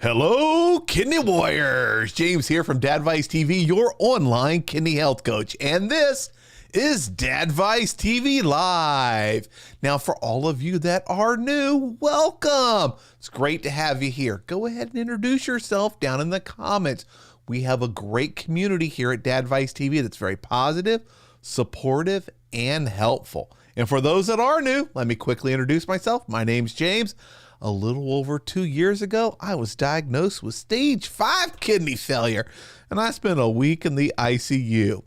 Hello, kidney warriors. James here from Dadvice TV, your online kidney health coach. And this is Dadvice TV Live. Now, for all of you that are new, welcome. It's great to have you here. Go ahead and introduce yourself down in the comments. We have a great community here at Dadvice TV that's very positive, supportive, and helpful. And for those that are new, let me quickly introduce myself. My name's James. A little over 2 years ago, I was diagnosed with stage 5 kidney failure, and I spent a week in the ICU.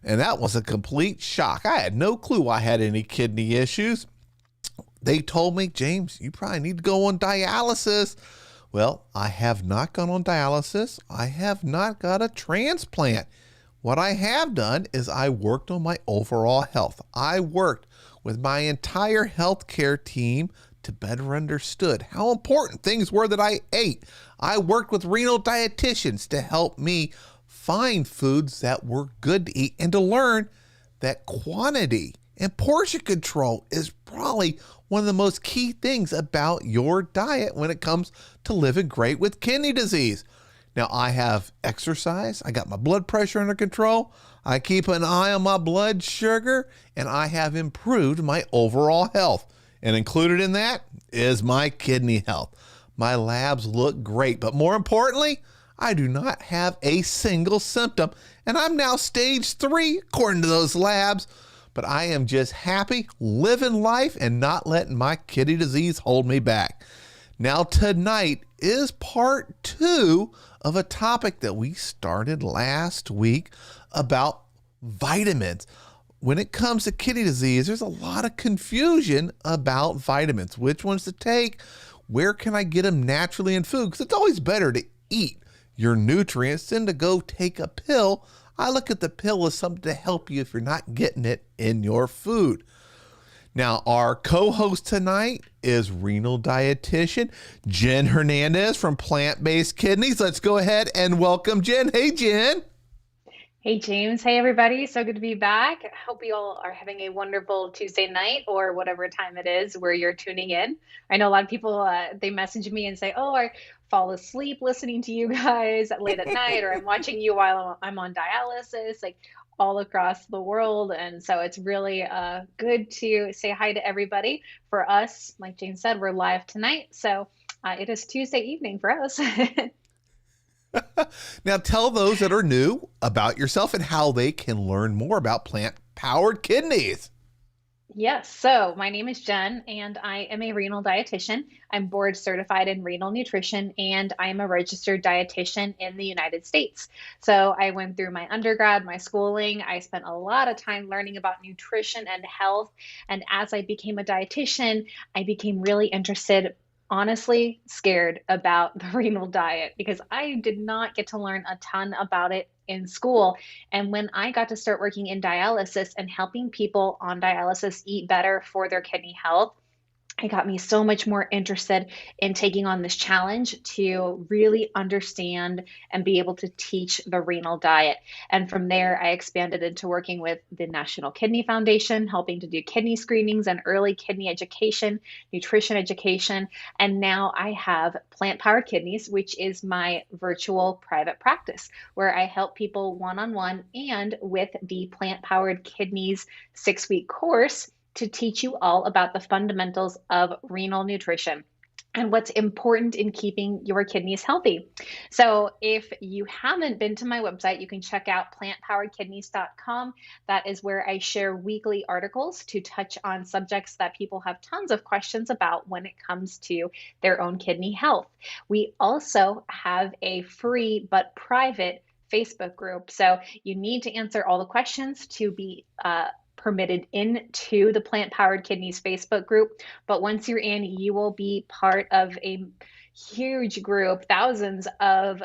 And that was a complete shock. I had no clue I had any kidney issues. They told me, James, you probably need to go on dialysis. Well, I have not gone on dialysis. I have not got a transplant. What I have done is I worked on my overall health. I worked with my entire healthcare team to better understood how important things were that I ate. I worked with renal dietitians to help me find foods that were good to eat and to learn that quantity and portion control is probably one of the most key things about your diet when it comes to living great with kidney disease. Now, I have exercise. I got my blood pressure under control. I keep an eye on my blood sugar, and I have improved my overall health. And included in that is my kidney health. My labs look great, but more importantly, I do not have a single symptom. And I'm now stage 3, according to those labs. But I am just happy living life and not letting my kidney disease hold me back. Now, tonight is part 2 of a topic that we started last week about vitamins. When it comes to kidney disease, there's a lot of confusion about vitamins. Which ones to take? Where can I get them naturally in food? Because it's always better to eat your nutrients than to go take a pill. I look at the pill as something to help you if you're not getting it in your food. Now, our co-host tonight is Renal Dietitian Jen Hernandez from Plant-Based Kidneys. Let's go ahead and welcome Jen. Hey, Jen. Hey, James. Hey, everybody. So good to be back. I hope you all are having a wonderful Tuesday night or whatever time it is where you're tuning in. I know a lot of people, they message me and say, oh, I fall asleep listening to you guys late at night, or I'm watching you while I'm on dialysis, like all across the world. And so it's really good to say hi to everybody. For us, like James said, we're live tonight. So it is Tuesday evening for us. Now, tell those that are new about yourself and how they can learn more about plant-powered kidneys. Yes, so my name is Jen, and I am a renal dietitian. I'm board certified in renal nutrition, and I'm a registered dietitian in the United States. So I went through my undergrad, my schooling. I spent a lot of time learning about nutrition and health. And as I became a dietitian, I became really interested, honestly scared about the renal diet because I did not get to learn a ton about it in school. And when I got to start working in dialysis and helping people on dialysis eat better for their kidney health, it got me so much more interested in taking on this challenge to really understand and be able to teach the renal diet. And from there, I expanded into working with the National Kidney Foundation, helping to do kidney screenings and early kidney education, nutrition education. And now I have Plant-Powered Kidneys, which is my virtual private practice where I help people one-on-one and with the Plant-Powered Kidneys 6-week course to teach you all about the fundamentals of renal nutrition and what's important in keeping your kidneys healthy. So if you haven't been to my website, you can check out plantpoweredkidneys.com. That is where I share weekly articles to touch on subjects that people have tons of questions about when it comes to their own kidney health. We also have a free but private Facebook group. So you need to answer all the questions to be permitted into the Plant-Powered Kidneys Facebook group. But once you're in, you will be part of a huge group, thousands of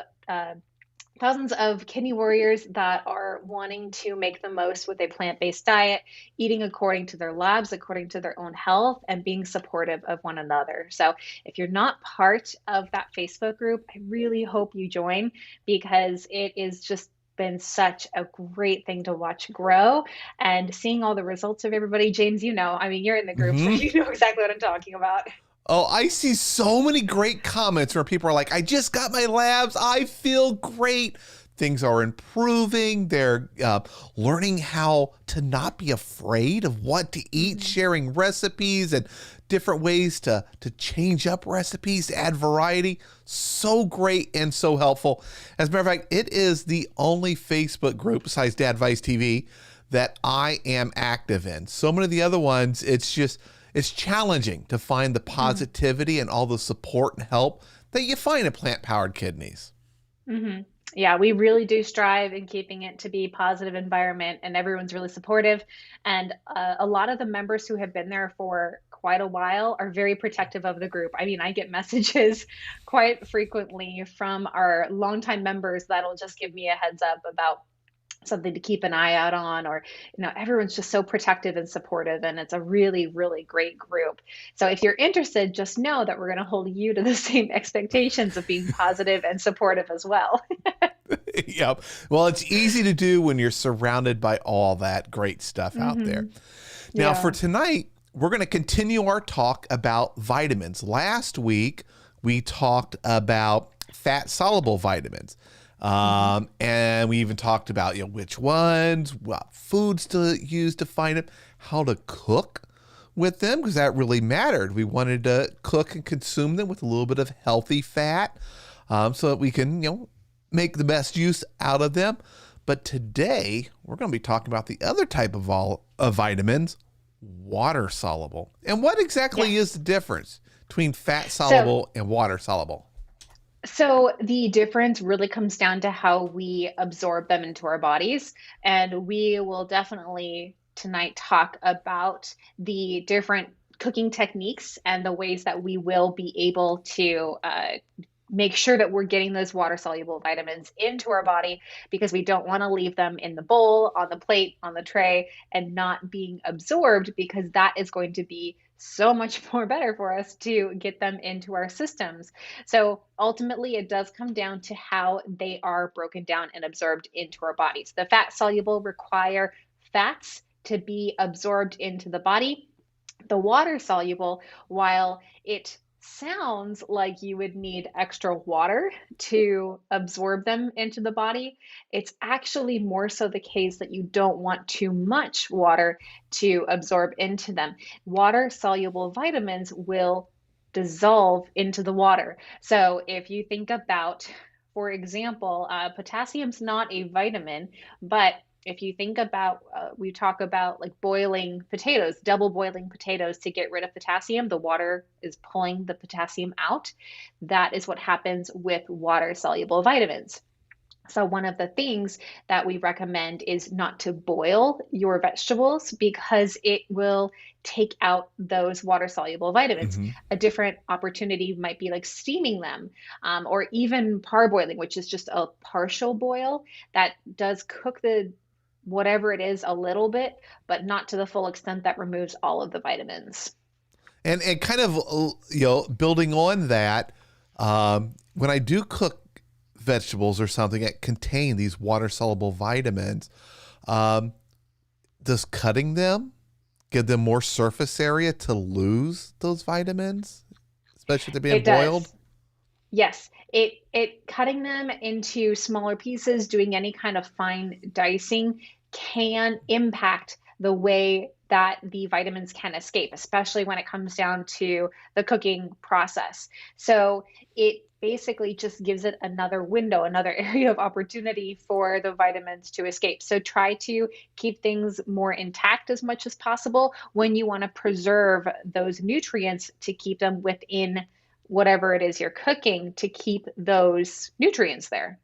kidney warriors that are wanting to make the most with a plant-based diet, eating according to their labs, according to their own health, and being supportive of one another. So if you're not part of that Facebook group, I really hope you join because it is just been such a great thing to watch grow and seeing all the results of everybody. James, I mean, you're in the group, so you know exactly what I'm talking about. Oh, I see so many great comments where people are like, I just got my labs. I feel great. Things are improving. They're learning how to not be afraid of what to eat, sharing recipes and different ways to change up recipes, to add variety. So great and so helpful. As a matter of fact, it is the only Facebook group besides Dadvice TV that I am active in. So many of the other ones, it's challenging to find the positivity and all the support and help that you find in plant-powered kidneys. Mm-hmm. Yeah, we really do strive in keeping it to be a positive environment, and everyone's really supportive. And a lot of the members who have been there for quite a while are very protective of the group. I mean, I get messages quite frequently from our longtime members that'll just give me a heads up about something to keep an eye out on, or everyone's just so protective and supportive, and it's a really, really great group. So if you're interested, just know that we're going to hold you to the same expectations of being positive and supportive as well. Yep. Well, it's easy to do when you're surrounded by all that great stuff out there. Now, for tonight, we're going to continue our talk about vitamins. Last week, we talked about fat-soluble vitamins. And we even talked about, which ones, what foods to use to find them, how to cook with them, because that really mattered. We wanted to cook and consume them with a little bit of healthy fat, so that we can, make the best use out of them. But today we're going to be talking about the other type of vitamins, water soluble. And what exactly is the difference between fat soluble and water soluble? So the difference really comes down to how we absorb them into our bodies. And we will definitely tonight talk about the different cooking techniques and the ways that we will be able to make sure that we're getting those water soluble vitamins into our body, because we don't want to leave them in the bowl, on the plate, on the tray, and not being absorbed, because that is going to be so much more better for us to get them into our systems. So ultimately, it does come down to how they are broken down and absorbed into our bodies. The fat soluble require fats to be absorbed into the body. The water soluble, while it sounds like you would need extra water to absorb them into the body, it's actually more so the case that you don't want too much water to absorb into them. Water soluble vitamins will dissolve into the water. So if you think about, for example, potassium's not a vitamin, but if you think about, we talk about like boiling potatoes, double boiling potatoes to get rid of potassium, the water is pulling the potassium out. That is what happens with water soluble vitamins. So one of the things that we recommend is not to boil your vegetables, because it will take out those water soluble vitamins. A different opportunity might be like steaming them, or even parboiling, which is just a partial boil that does cook the whatever it is a little bit, but not to the full extent that removes all of the vitamins. And kind of, building on that, when I do cook vegetables or something that contain these water soluble vitamins, does cutting them give them more surface area to lose those vitamins, especially if they're being boiled? Yes, it cutting them into smaller pieces, doing any kind of fine dicing can impact the way that the vitamins can escape, especially when it comes down to the cooking process. So it basically just gives it another window, another area of opportunity for the vitamins to escape. So try to keep things more intact as much as possible when you want to preserve those nutrients, to keep them within whatever it is you're cooking, to keep those nutrients there.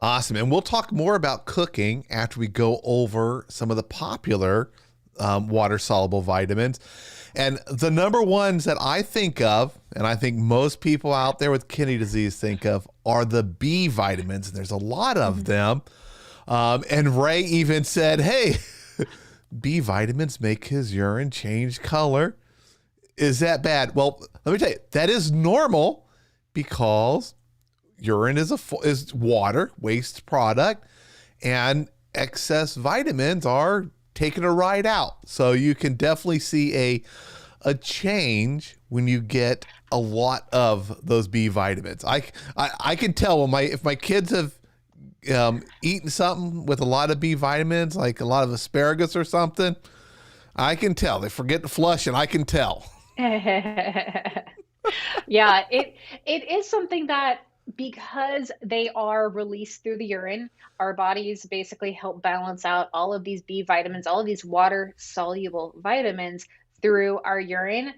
Awesome. And we'll talk more about cooking after we go over some of the popular water soluble vitamins. And the number ones that I think of, and I think most people out there with kidney disease think of, are the B vitamins. And there's a lot of them. And Ray even said, hey, B vitamins make his urine change color. Is that bad? Well, let me tell you, that is normal, because urine is water, waste product, and excess vitamins are taking a ride out. So you can definitely see a change when you get a lot of those B vitamins. I can tell when if my kids have eaten something with a lot of B vitamins, like a lot of asparagus or something, I can tell. They forget to flush, and I can tell. Yeah, it is something that because they are released through the urine, our bodies basically help balance out all of these B vitamins, all of these water soluble vitamins through our urine.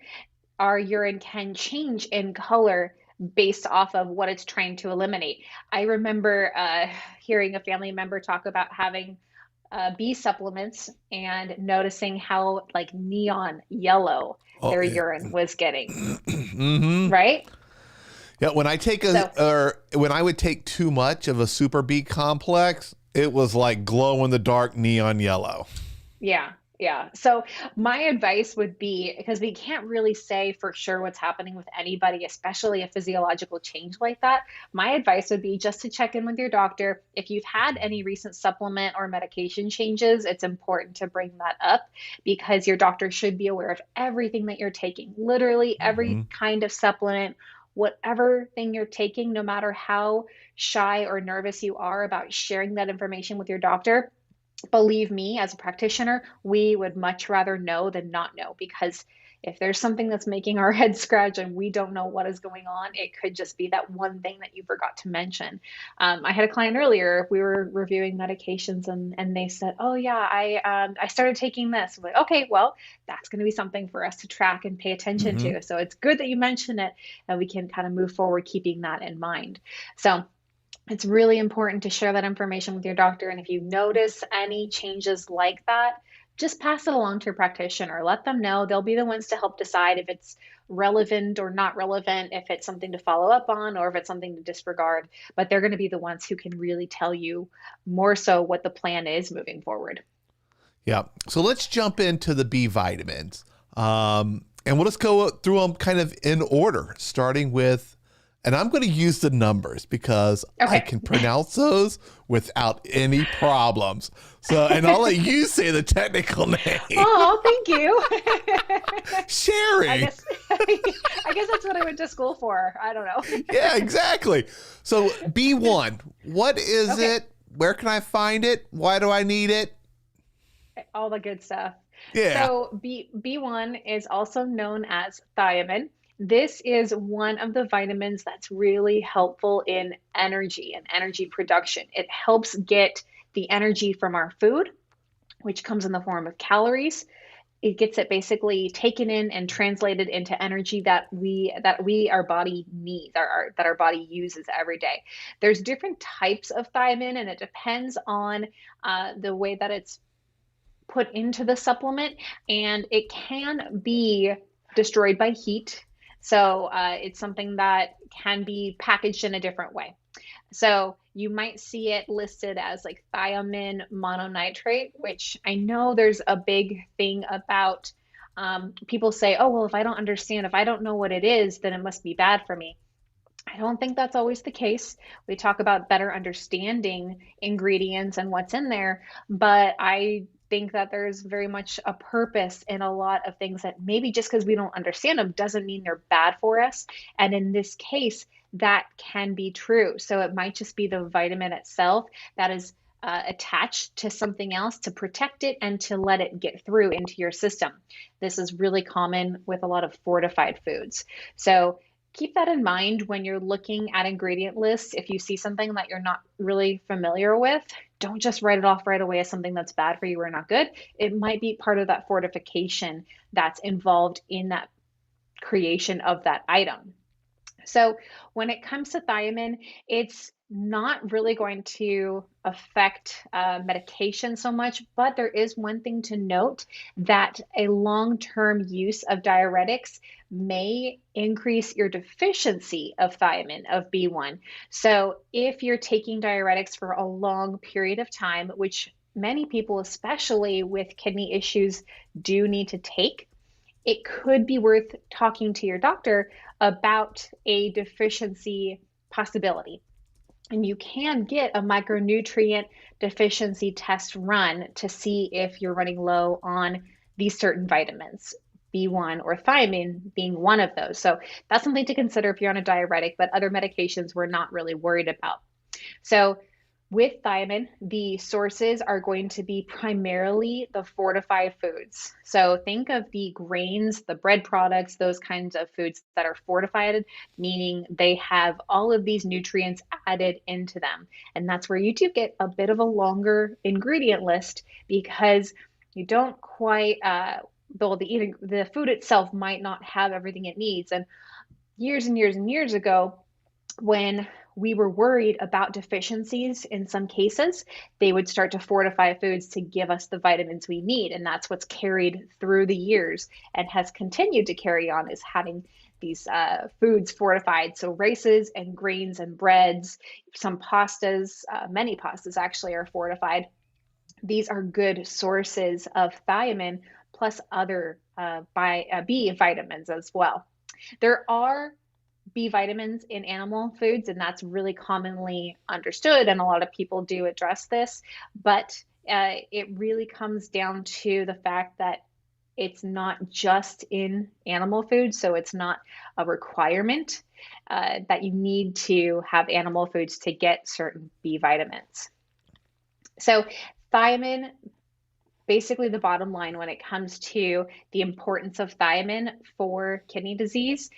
Our urine can change in color based off of what it's trying to eliminate. I remember hearing a family member talk about having B supplements and noticing how like neon yellow Oh, their yeah. urine was getting, Mm-hmm. right? Yeah, when I take So, when I would take too much of a super B complex, it was like glow in the dark neon yellow. yeah, yeah. So my advice would be, because we can't really say for sure what's happening with anybody, especially a physiological change like that. My advice would be just to check in with your doctor. If you've had any recent supplement or medication changes, it's important to bring that up because your doctor should be aware of everything that you're taking, literally every Hmm. kind of supplement. Whatever thing you're taking, no matter how shy or nervous you are about sharing that information with your doctor, believe me, as a practitioner, we would much rather know than not know because if there's something that's making our head scratch and we don't know what is going on, it could just be that one thing that you forgot to mention. I had a client earlier, we were reviewing medications and they said, oh yeah, I started taking this. I'm like, okay, well, that's going to be something for us to track and pay attention Hmm. to. So it's good that you mention it and we can kind of move forward keeping that in mind. So it's really important to share that information with your doctor. And if you notice any changes like that, just pass it along to your practitioner. Let them know. They'll be the ones to help decide if it's relevant or not relevant, if it's something to follow up on, or if it's something to disregard. But they're going to be the ones who can really tell you more so what the plan is moving forward. Yeah. So let's jump into the B vitamins. And we'll just go through them kind of in order, starting with, and I'm going to use the numbers because I Okay. can pronounce those without any problems. So, and I'll let you say the technical name. Oh, thank you. I Sherry. guess I guess that's what I went to school for. I don't know. Yeah, exactly. So B1, what is Okay. it? Where can I find it? Why do I need it? All the good stuff. Yeah. So B1 is also known as thiamine. This is one of the vitamins that's really helpful in energy and energy production. It helps get the energy from our food, which comes in the form of calories. It gets it basically taken in and translated into energy that we our body needs, that our body uses every day. There's different types of thiamine, and it depends on the way that it's put into the supplement, and it can be destroyed by heat. So it's something that can be packaged in a different way. So you might see it listed as like thiamine mononitrate, which I know there's a big thing about. People say, oh, well, if I don't understand, if I don't know what it is, then it must be bad for me. I don't think that's always the case. We talk about better understanding ingredients and what's in there, but I think that there's very much a purpose in a lot of things that maybe just because we don't understand them doesn't mean they're bad for us. And in this case, that can be true. So it might just be the vitamin itself that is attached to something else to protect it and to let it get through into your system. This is really common with a lot of fortified foods. So keep that in mind when you're looking at ingredient lists. If you see something that you're not really familiar with, don't just write it off right away as something that's bad for you or not good. It might be part of that fortification that's involved in that creation of that item. So when it comes to thiamine, it's not really going to affect medication so much, but there is one thing to note that a long-term use of diuretics may increase your deficiency of thiamine, of B1. So if you're taking diuretics for a long period of time, which many people, especially with kidney issues, do need to take, it could be worth talking to your doctor about a deficiency possibility. And you can get a micronutrient deficiency test run to see if you're running low on these certain vitamins. B1, or thiamine being one of those. So that's something to consider if you're on a diuretic, but other medications we're not really worried about. So with thiamine, the sources are going to be primarily the fortified foods. So think of the grains, the bread products, those kinds of foods that are fortified, meaning they have all of these nutrients added into them. And that's where you do get a bit of a longer ingredient list, because you don't quite, though the food itself might not have everything it needs. And years and years and years ago, when we were worried about deficiencies in some cases, they would start to fortify foods to give us the vitamins we need. And that's what's carried through the years and has continued to carry on, is having these foods fortified. So rices and grains and breads, some pastas, many pastas actually are fortified. These are good sources of thiamine, plus other B vitamins as well. There are B vitamins in animal foods, and that's really commonly understood, and a lot of people do address this, but it really comes down to the fact that it's not just in animal foods, so it's not a requirement that you need to have animal foods to get certain B vitamins. So thiamine, basically the bottom line when it comes to the importance of thiamine for kidney disease,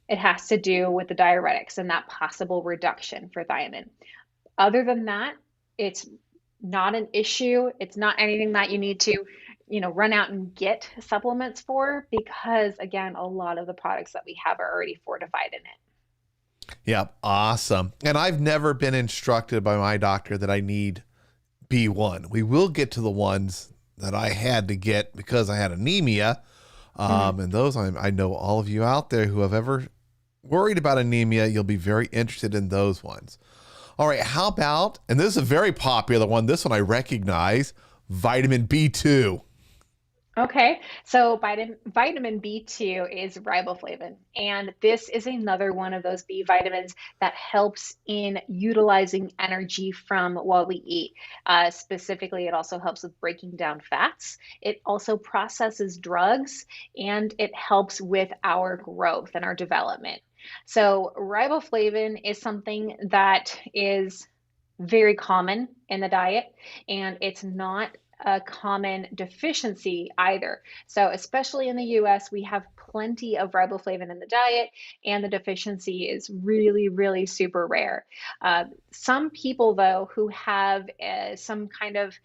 it has to do with the diuretics and that possible reduction for thiamine. Other than that, it's not an issue. It's not anything that you need to, run out and get supplements for, because again, a lot of the products that we have are already fortified in it. Yeah, awesome. And I've never been instructed by my doctor that I need B1. We will get to the ones that I had to get because I had anemia. And those, I know all of you out there who have ever worried about anemia, you'll be very interested in those ones. All right, how about, and this is a very popular one, this one I recognize, vitamin B2. Okay, so vitamin B2 is riboflavin, and this is another one of those B vitamins that helps in utilizing energy from what we eat. Specifically, it also helps with breaking down fats. It also processes drugs, and it helps with our growth and our development. So riboflavin is something that is very common in the diet, and it's not a common deficiency either. So especially in the US, we have plenty of riboflavin in the diet, and the deficiency is really, really super rare. Some people, though, who have some kind of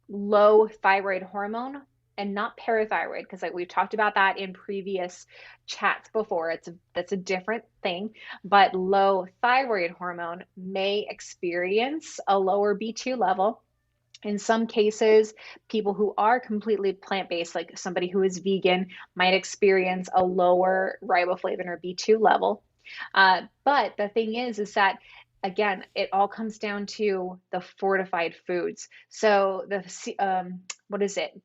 low thyroid hormone, and not parathyroid, because we've talked about that in previous chats before. That's a different thing. But low thyroid hormone may experience a lower B2 level. In some cases, people who are completely plant-based, like somebody who is vegan, might experience a lower riboflavin or B2 level. But the thing is that, again, it all comes down to the fortified foods. So what is it?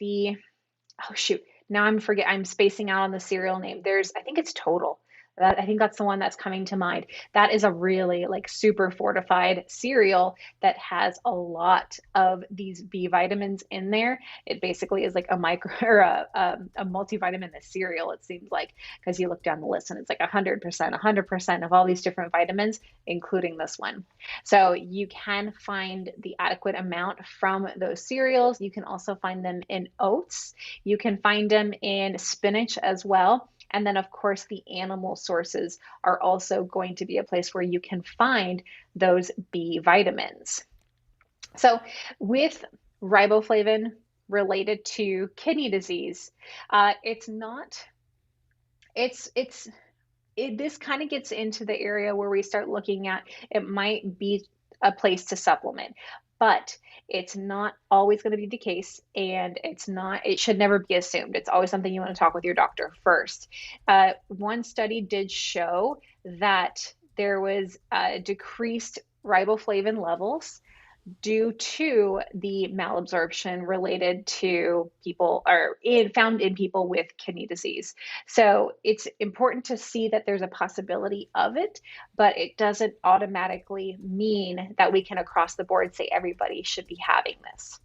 Oh shoot, now I'm spacing out on the cereal name. I think it's Total. I think that's the one that's coming to mind. That is a really super fortified cereal that has a lot of these B vitamins in there. It basically is like a micro or a multivitamin cereal, it seems like, because you look down the list and it's like 100% of all these different vitamins, including this one. So you can find the adequate amount from those cereals. You can also find them in oats. You can find them in spinach as well. And then, of course, the animal sources are also going to be a place where you can find those B vitamins. So with riboflavin related to kidney disease, this kind of gets into the area where we start looking at it might be a place to supplement. But it's not always going to be the case, and it should never be assumed. It's always something you want to talk with your doctor first. One study did show that there was decreased riboflavin levels due to the malabsorption related to found in people with kidney disease. So it's important to see that there's a possibility of it, but it doesn't automatically mean that we can across the board say everybody should be having this.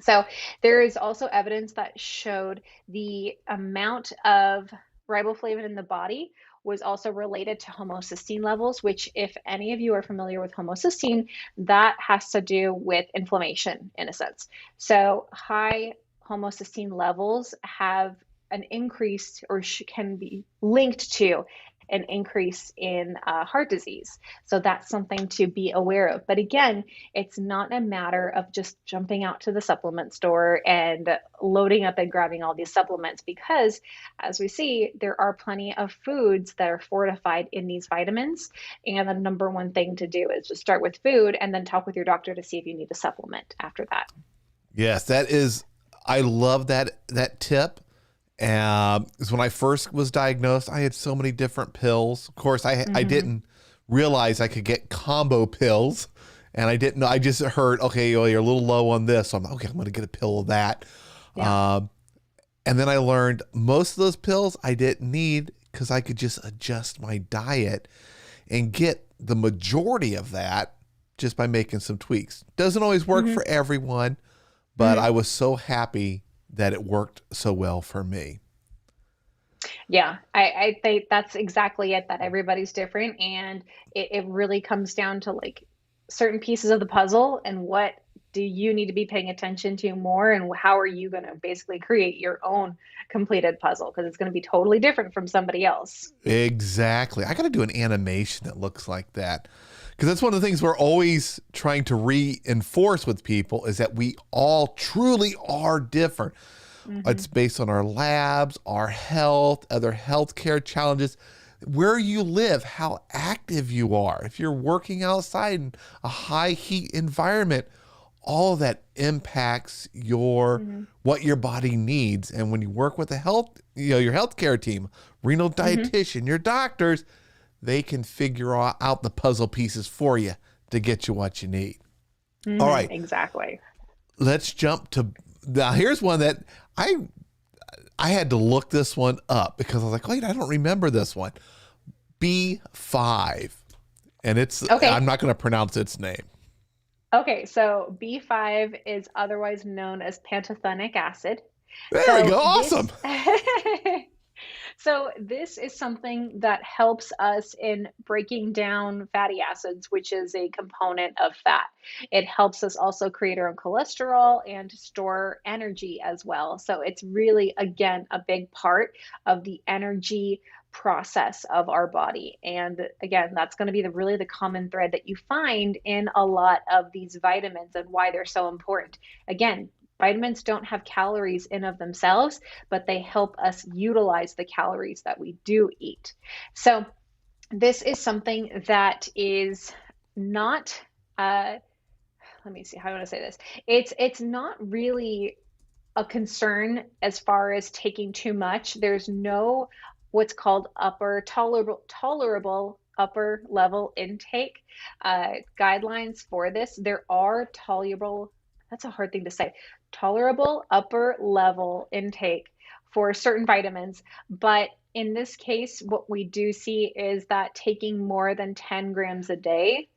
So there is also evidence that showed the amount of riboflavin in the body was also related to homocysteine levels, which if any of you are familiar with homocysteine, that has to do with inflammation in a sense. So high homocysteine levels have an increase or can be linked to an increase in heart disease. So that's something to be aware of. But again, it's not a matter of just jumping out to the supplement store and loading up and grabbing all these supplements, because as we see, there are plenty of foods that are fortified in these vitamins. And the number one thing to do is just start with food and then talk with your doctor to see if you need a supplement after that. Yes, I love that tip. Because when I first was diagnosed, I had so many different pills. Of course, I didn't realize I could get combo pills, and I didn't know. I just heard, okay, well, you're a little low on this, so I'm like, okay, I'm going to get a pill of that. Yeah. And then I learned most of those pills I didn't need because I could just adjust my diet and get the majority of that just by making some tweaks. Doesn't always work for everyone, but I was so happy that it worked so well for me. Yeah, I think that's exactly it, that everybody's different. And it really comes down to like certain pieces of the puzzle and what do you need to be paying attention to more, and how are you going to basically create your own completed puzzle, because it's going to be totally different from somebody else. Exactly. I got to do an animation that looks like that, because that's one of the things we're always trying to reinforce with people is that we all truly are different. It's based on our labs, our health, other healthcare challenges, where you live, how active you are. If you're working outside in a high heat environment, all of that impacts what your body needs. And when you work with your healthcare team, renal dietitian, your doctors, they can figure out the puzzle pieces for you to get you what you need. All right. Exactly. Let's jump to, now here's one that I had to look this one up because I was like, wait, I don't remember this one. B5. And I'm not going to pronounce its name. Okay, so B5 is otherwise known as pantothenic acid. There we go. Awesome. So this is something that helps us in breaking down fatty acids, which is a component of fat. It helps us also create our own cholesterol and store energy as well. So it's really, again, a big part of the energy process of our body. And again, that's going to be really the common thread that you find in a lot of these vitamins and why they're so important. Again, vitamins don't have calories in of themselves, but they help us utilize the calories that we do eat. So this is something that is not, let me see how I want to say this. It's not really a concern as far as taking too much. There's no what's called tolerable upper level intake guidelines for this. There are that's a hard thing to say, tolerable upper level intake for certain vitamins. But in this case, what we do see is that taking more than 10 grams a day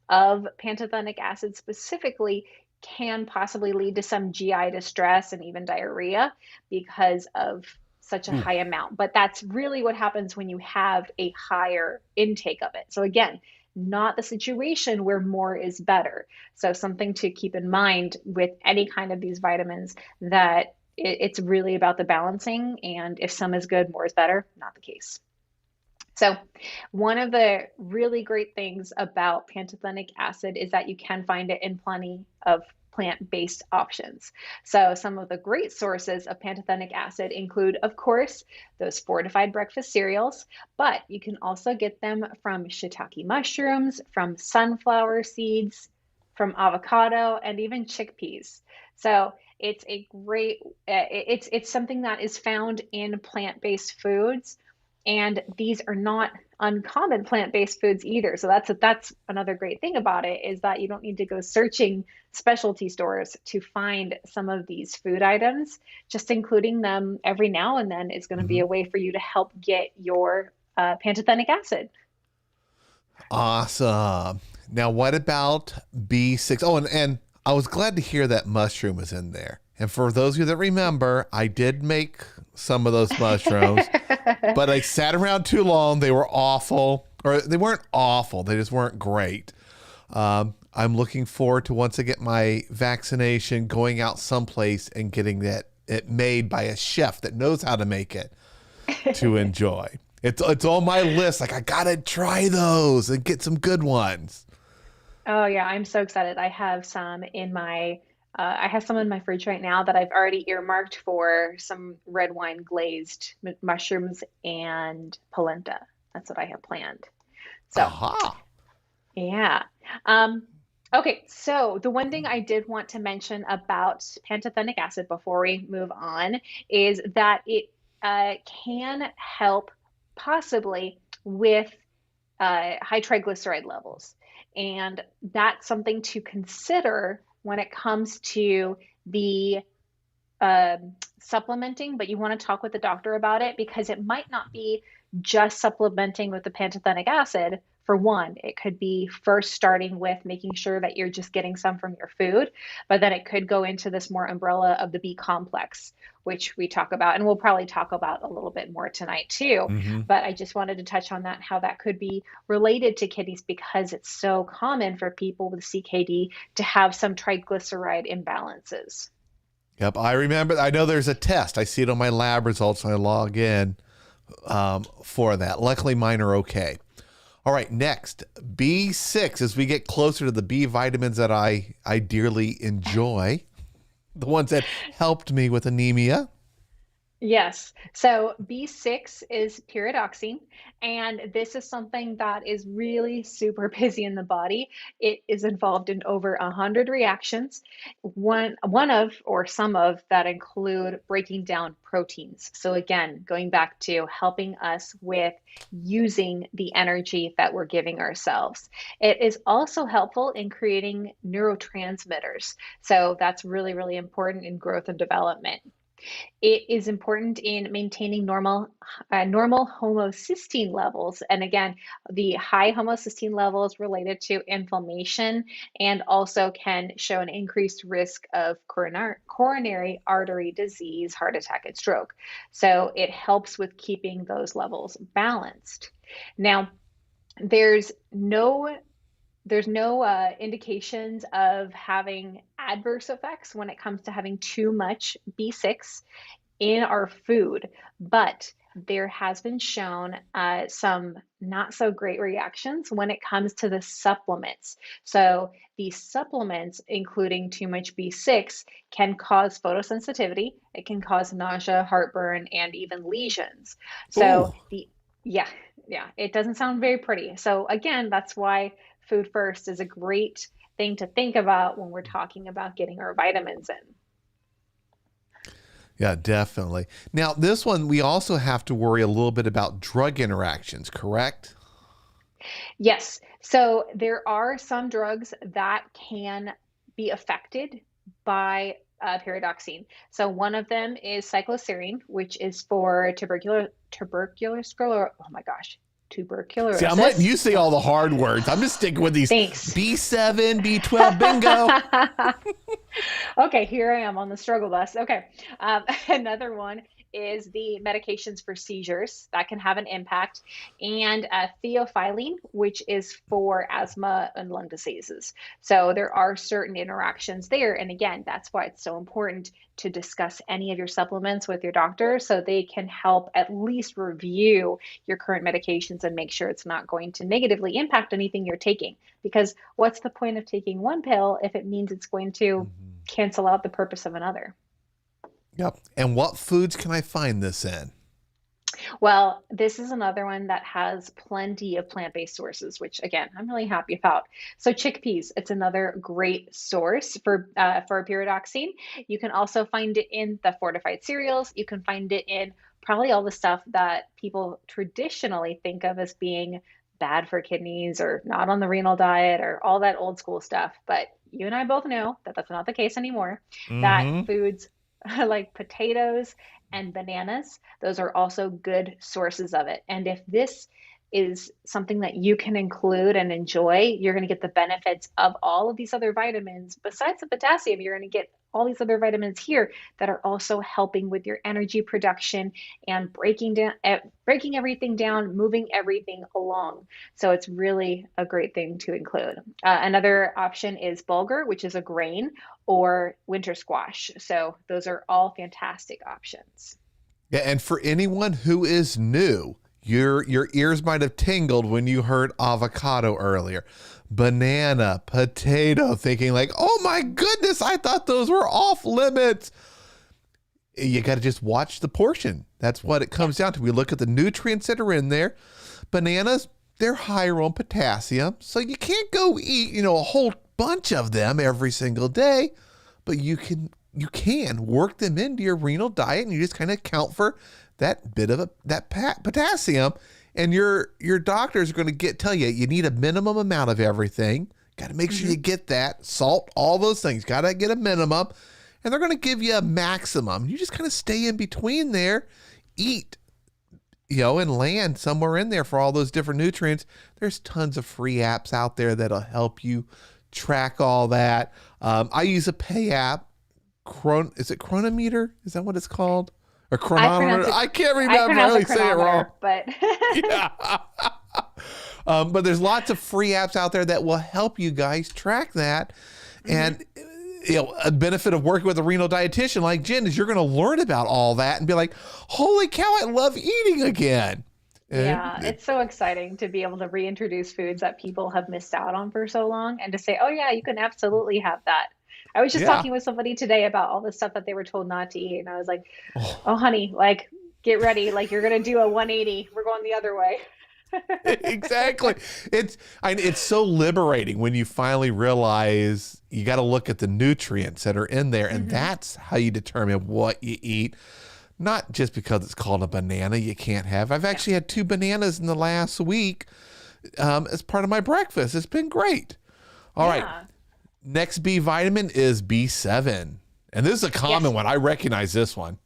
of pantothenic acid specifically can possibly lead to some GI distress and even diarrhea because of such a high amount. But that's really what happens when you have a higher intake of it. So again, not the situation where more is better. So something to keep in mind with any kind of these vitamins, that it's really about the balancing. And if some is good, more is better, not the case. So one of the really great things about pantothenic acid is that you can find it in plenty of plant-based options. So some of the great sources of pantothenic acid include, of course, those fortified breakfast cereals, but you can also get them from shiitake mushrooms, from sunflower seeds, from avocado, and even chickpeas. So it's a great, it's something that is found in plant-based foods. And these are not uncommon plant-based foods either. So that's another great thing about it, is that you don't need to go searching specialty stores to find some of these food items. Just including them every now and then is going to be a way for you to help get your pantothenic acid. Awesome. Now, what about B6? Oh, and I was glad to hear that mushroom was in there. And for those of you that remember, I did make some of those mushrooms, but I sat around too long. They were awful, or they weren't awful. They just weren't great. I'm looking forward to, once I get my vaccination, going out someplace and getting it made by a chef that knows how to make it to enjoy. It's on my list. Like, I gotta try those and get some good ones. Oh yeah, I'm so excited. I have some in my fridge right now that I've already earmarked for some red wine glazed mushrooms and polenta. That's what I have planned. So Aha. yeah. Okay, so the one thing I did want to mention about pantothenic acid before we move on is that it can help possibly with high triglyceride levels. And that's something to consider when it comes to the supplementing, but you want to talk with the doctor about it because it might not be just supplementing with the pantothenic acid. For one, it could be first starting with making sure that you're just getting some from your food, but then it could go into this more umbrella of the B complex, which we talk about, and we'll probably talk about a little bit more tonight too. Mm-hmm. But I just wanted to touch on that, how that could be related to kidneys because it's so common for people with CKD to have some triglyceride imbalances. Yep, I remember. I know there's a test. I see it on my lab results when I log in for that. Luckily, mine are okay. All right, next, B6, as we get closer to the B vitamins that I dearly enjoy, the ones that helped me with anemia. Yes. So B6 is pyridoxine, and this is something that is really super busy in the body. It is involved in over 100 reactions. One of or some of that include breaking down proteins. So again, going back to helping us with using the energy that we're giving ourselves. It is also helpful in creating neurotransmitters. So that's really, really important in growth and development. It is important in maintaining normal homocysteine levels. And again, the high homocysteine levels related to inflammation and also can show an increased risk of coronary artery disease, heart attack, and stroke. So it helps with keeping those levels balanced. Now, there's no indications of having adverse effects when it comes to having too much B6 in our food, but there has been shown some not so great reactions when it comes to the supplements. So these supplements, including too much B6, can cause photosensitivity. It can cause nausea, heartburn, and even lesions. Ooh. So yeah, yeah, it doesn't sound very pretty. So again, that's why food first is a great thing to think about when we're talking about getting our vitamins in. Yeah, definitely. Now, this one, we also have to worry a little bit about drug interactions, correct? Yes. So there are some drugs that can be affected by pyridoxine. So one of them is cycloserine, which is for tubercular sclerosis. Oh my gosh, See, I'm letting tuberculosis. you say all the hard words. I'm just sticking with these Thanks. B7, B12, bingo. Okay, here I am on the struggle bus. Okay. Another one is the medications for seizures that can have an impact, and theophylline, which is for asthma and lung diseases. So there are certain interactions there. And again, that's why it's so important to discuss any of your supplements with your doctor so they can help at least review your current medications and make sure it's not going to negatively impact anything you're taking. Because what's the point of taking one pill if it means it's going to cancel out the purpose of another? Yep. And what foods can I find this in? Well, this is another one that has plenty of plant-based sources, which again, I'm really happy about. So chickpeas, it's another great source for pyridoxine. You can also find it in the fortified cereals. You can find it in probably all the stuff that people traditionally think of as being bad for kidneys or not on the renal diet or all that old school stuff. But you and I both know that that's not the case anymore. That Mm-hmm. foods like potatoes and bananas, those are also good sources of it. And if this is something that you can include and enjoy, you're going to get the benefits of all of these other vitamins. Besides the potassium, you're going to get all these other vitamins here that are also helping with your energy production and breaking everything down, moving everything along. So it's really a great thing to include. Another option is bulgur, which is a grain, or winter squash. So those are all fantastic options. Yeah, and for anyone who is new, your ears might have tingled when you heard avocado earlier. Banana, potato, thinking like, oh my goodness, I thought those were off limits. You got to just watch the portion. That's what it comes down to. We look at the nutrients that are in there. Bananas, they're higher on potassium, so you can't go eat, a whole bunch of them every single day, but you can work them into your renal diet, and you just kind of account for that bit of potassium. And your doctors are going to tell you need a minimum amount of everything. Got to make sure you get that salt, all those things. Got to get a minimum, and they're going to give you a maximum. You just kind of stay in between there, eat, and land somewhere in there for all those different nutrients. There's tons of free apps out there that'll help you track all that. I use a pay app. Is it Chronometer? Is that what it's called? Or Chronometer? I can't remember. I always say it wrong. But yeah. But there's lots of free apps out there that will help you guys track that. And a benefit of working with a renal dietitian like Jen is you're going to learn about all that and be like, holy cow, I love eating again. Yeah, it's so exciting to be able to reintroduce foods that people have missed out on for so long and to say, oh yeah, you can absolutely have that. I was just talking with somebody today about all the stuff that they were told not to eat. And I was like, oh honey, like get ready. Like you're going to do a 180. We're going the other way. Exactly. It's so liberating when you finally realize you got to look at the nutrients that are in there. And that's how you determine what you eat. Not just because it's called a banana you can't have. I've actually had 2 bananas in the last week as part of my breakfast. It's been great. All right. Next B vitamin is B7. And this is a common one. I recognize this one.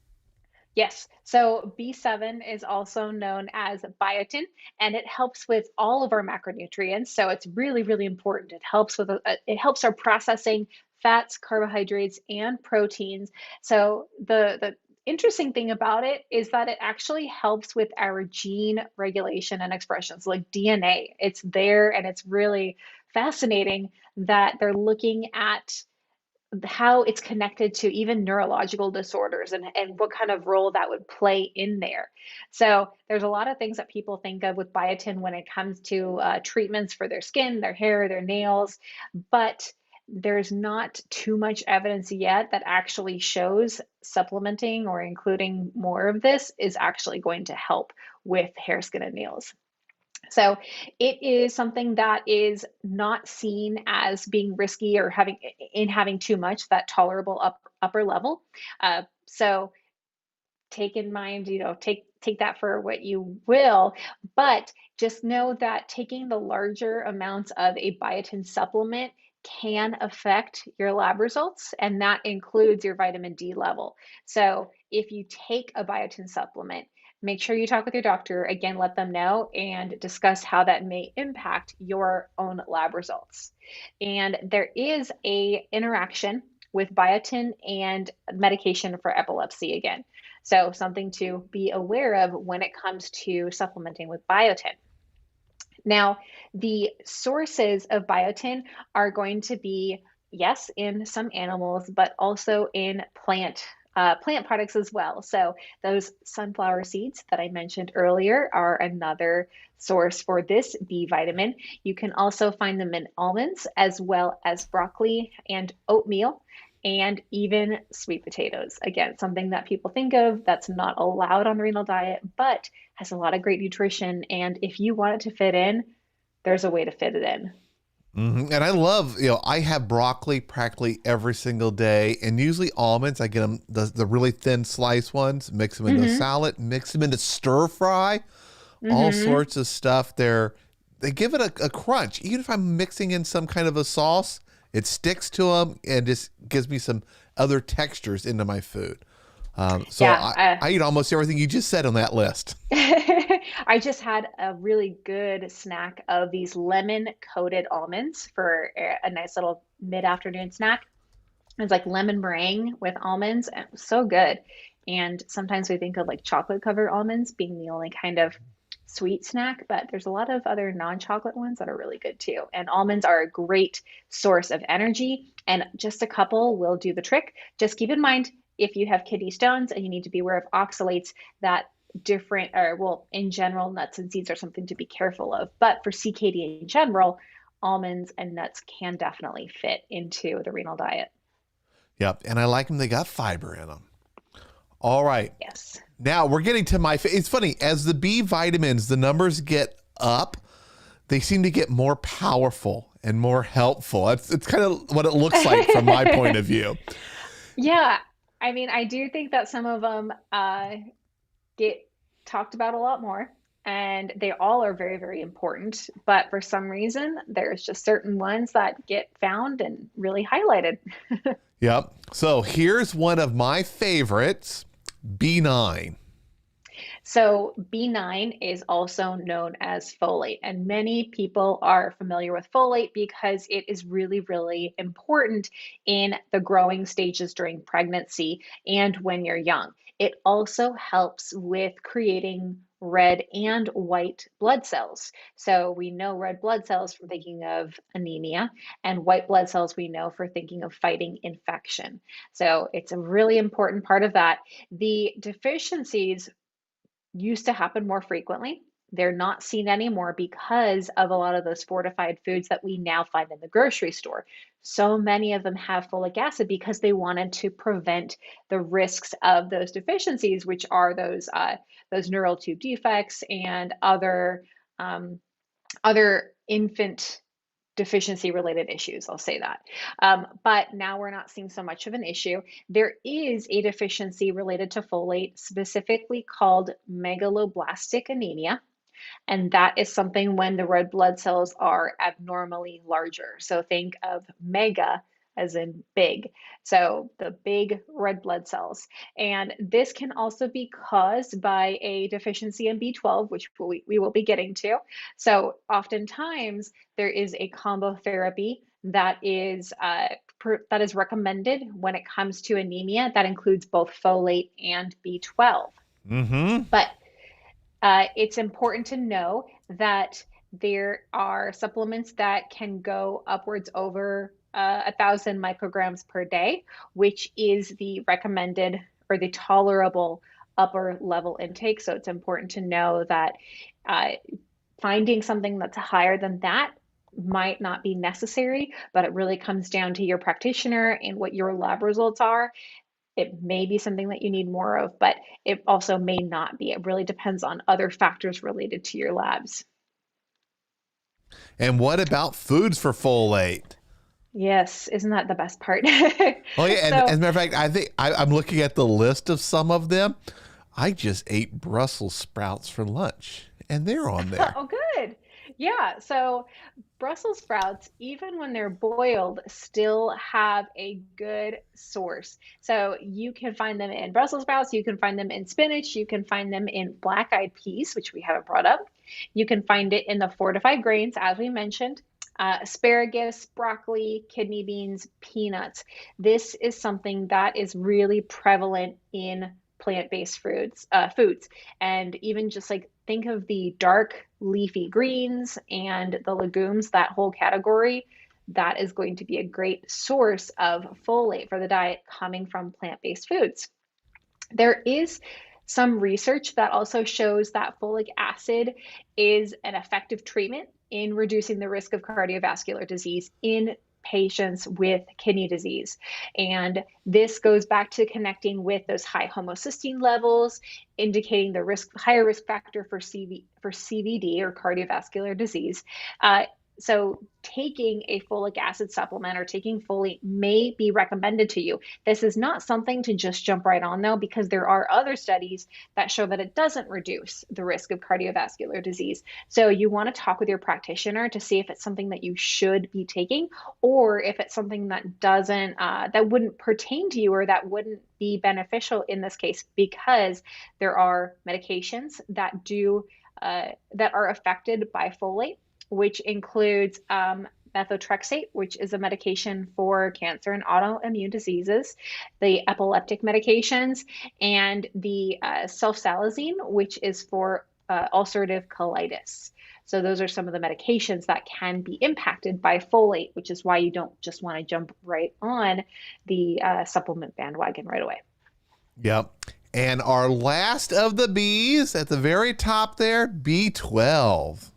Yes. So B7 is also known as biotin, and it helps with all of our macronutrients. So it's really, really important. It helps our processing fats, carbohydrates, and proteins. So the interesting thing about it is that it actually helps with our gene regulation and expressions, like DNA. It's there, and it's really fascinating that they're looking at how it's connected to even neurological disorders and what kind of role that would play in there. So there's a lot of things that people think of with biotin when it comes to treatments for their skin, their hair, their nails, but there's not too much evidence yet that actually shows supplementing or including more of this is actually going to help with hair, skin, and nails. So it is something that is not seen as being risky or having too much, that tolerable upper level. So take in mind, take that for what you will, but just know that taking the larger amounts of a biotin supplement can affect your lab results, and that includes your vitamin D level. So if you take a biotin supplement, make sure you talk with your doctor. Again, let them know and discuss how that may impact your own lab results. And there is a interaction with biotin and medication for epilepsy again. So something to be aware of when it comes to supplementing with biotin. Now, the sources of biotin are going to be, yes, in some animals, but also in plant products as well. So those sunflower seeds that I mentioned earlier are another source for this B vitamin. You can also find them in almonds, as well as broccoli and oatmeal, and even sweet potatoes. Again, something that people think of that's not allowed on the renal diet, but has a lot of great nutrition. And if you want it to fit in, there's a way to fit it in. And I love, I have broccoli practically every single day, and usually almonds, I get them, the really thin slice ones, mix them into a salad, mix them into stir fry, all sorts of stuff. They give it a crunch. Even if I'm mixing in some kind of a sauce, it sticks to them and just gives me some other textures into my food. So Yeah. I eat almost everything you just said on that list. I just had a really good snack of these lemon coated almonds for a nice little mid-afternoon snack. It's like lemon meringue with almonds, and it was so good. And sometimes we think of like chocolate covered almonds being the only kind of sweet snack, but there's a lot of other non-chocolate ones that are really good too. And almonds are a great source of energy, and just a couple will do the trick. Just keep in mind if you have kidney stones and you need to be aware of oxalates, that different, or well, in general, nuts and seeds are something to be careful of. But for CKD in general, almonds and nuts can definitely fit into the renal diet. Yep. And I like them. They got fiber in them. All right. Yes. Now we're getting to it's funny, as the B vitamins, the numbers get up, they seem to get more powerful and more helpful. It's kind of what it looks like from my point of view. Yeah. I mean, I do think that some of them get talked about a lot more, and they all are very, very important. But for some reason, there's just certain ones that get found and really highlighted. Yep. So here's one of my favorites, B9. So B9 is also known as folate, and many people are familiar with folate because it is really, really important in the growing stages during pregnancy and when you're young. It also helps with creating red and white blood cells. So we know red blood cells for thinking of anemia, and white blood cells we know for thinking of fighting infection. So it's a really important part of that. The deficiencies used to happen more frequently. They're not seen anymore because of a lot of those fortified foods that we now find in the grocery store. So many of them have folic acid because they wanted to prevent the risks of those deficiencies, which are those neural tube defects and other infant deficiency related issues. I'll say that. But now we're not seeing so much of an issue. There is a deficiency related to folate, specifically called megaloblastic anemia. And that is something when the red blood cells are abnormally larger. So think of mega as in big. So the big red blood cells. And this can also be caused by a deficiency in B12, which we will be getting to. So oftentimes there is a combo therapy that is recommended when it comes to anemia that includes both folate and B12. Mm-hmm. But it's important to know that there are supplements that can go upwards over 1,000 micrograms per day, which is the recommended or the tolerable upper level intake. So it's important to know that finding something that's higher than that might not be necessary, but it really comes down to your practitioner and what your lab results are. It may be something that you need more of, but it also may not be. It really depends on other factors related to your labs. And what about foods for folate? Yes, isn't that the best part? Oh yeah, and So, as a matter of fact, I think I'm looking at the list of some of them. I just ate Brussels sprouts for lunch, and they're on there. oh, good. Yeah, so Brussels sprouts, even when they're boiled, still have a good source. So you can find them in Brussels sprouts, you can find them in spinach, you can find them in black-eyed peas, which we haven't brought up. You can find it in the fortified grains, as we mentioned, asparagus, broccoli, kidney beans, peanuts. This is something that is really prevalent in plant-based foods. And even just like think of the dark leafy greens and the legumes, that whole category, that is going to be a great source of folate for the diet coming from plant-based foods. There is some research that also shows that folic acid is an effective treatment in reducing the risk of cardiovascular disease in patients with kidney disease. And this goes back to connecting with those high homocysteine levels, indicating the higher risk factor for CVD or cardiovascular disease. So taking a folic acid supplement or taking folate may be recommended to you. This is not something to just jump right on though, because there are other studies that show that it doesn't reduce the risk of cardiovascular disease. So you want to talk with your practitioner to see if it's something that you should be taking, or if it's something that doesn't, that wouldn't pertain to you, or that wouldn't be beneficial in this case, because there are medications that that are affected by folate, which includes methotrexate, which is a medication for cancer and autoimmune diseases, the epileptic medications, and the sulfasalazine, which is for ulcerative colitis. So those are some of the medications that can be impacted by folate, which is why you don't just want to jump right on the supplement bandwagon right away. Yep. And our last of the B's at the very top there, B12.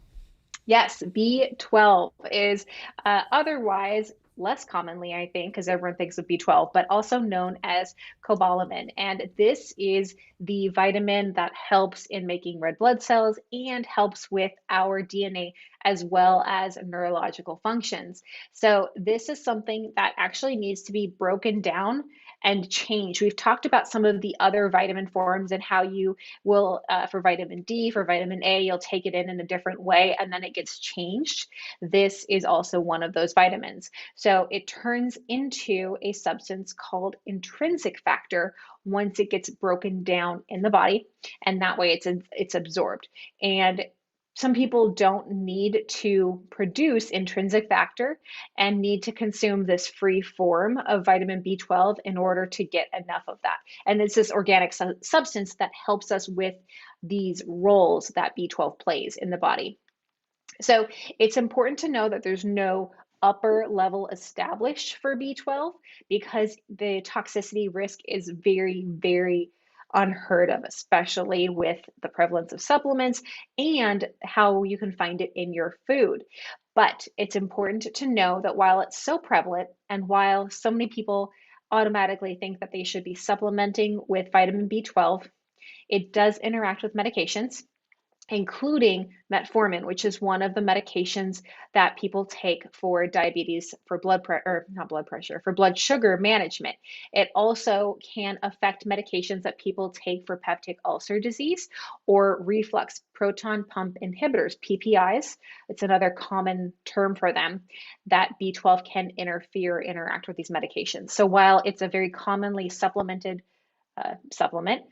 Yes, B12 is otherwise less commonly, I think, because everyone thinks of B12, but also known as cobalamin. And this is the vitamin that helps in making red blood cells and helps with our DNA as well as neurological functions. So this is something that actually needs to be broken down and changed. We've talked about some of the other vitamin forms and how you will, for vitamin D, for vitamin A, you'll take it in a different way and then it gets changed. This is also one of those vitamins. So it turns into a substance called intrinsic factor once it gets broken down in the body, and that way it's absorbed. And some people don't need to produce intrinsic factor and need to consume this free form of vitamin B12 in order to get enough of that. And it's this organic substance that helps us with these roles that B12 plays in the body. So it's important to know that there's no upper level established for B12, because the toxicity risk is very, very unheard of, especially with the prevalence of supplements and how you can find it in your food. But it's important to know that while it's so prevalent, and while so many people automatically think that they should be supplementing with vitamin B12, it does interact with medications, including metformin, which is one of the medications that people take for diabetes, for for blood sugar management. It also can affect medications that people take for peptic ulcer disease or reflux, proton pump inhibitors, PPIs. It's another common term for them, that B12 can interact with these medications. So while it's a very commonly supplemented supplement,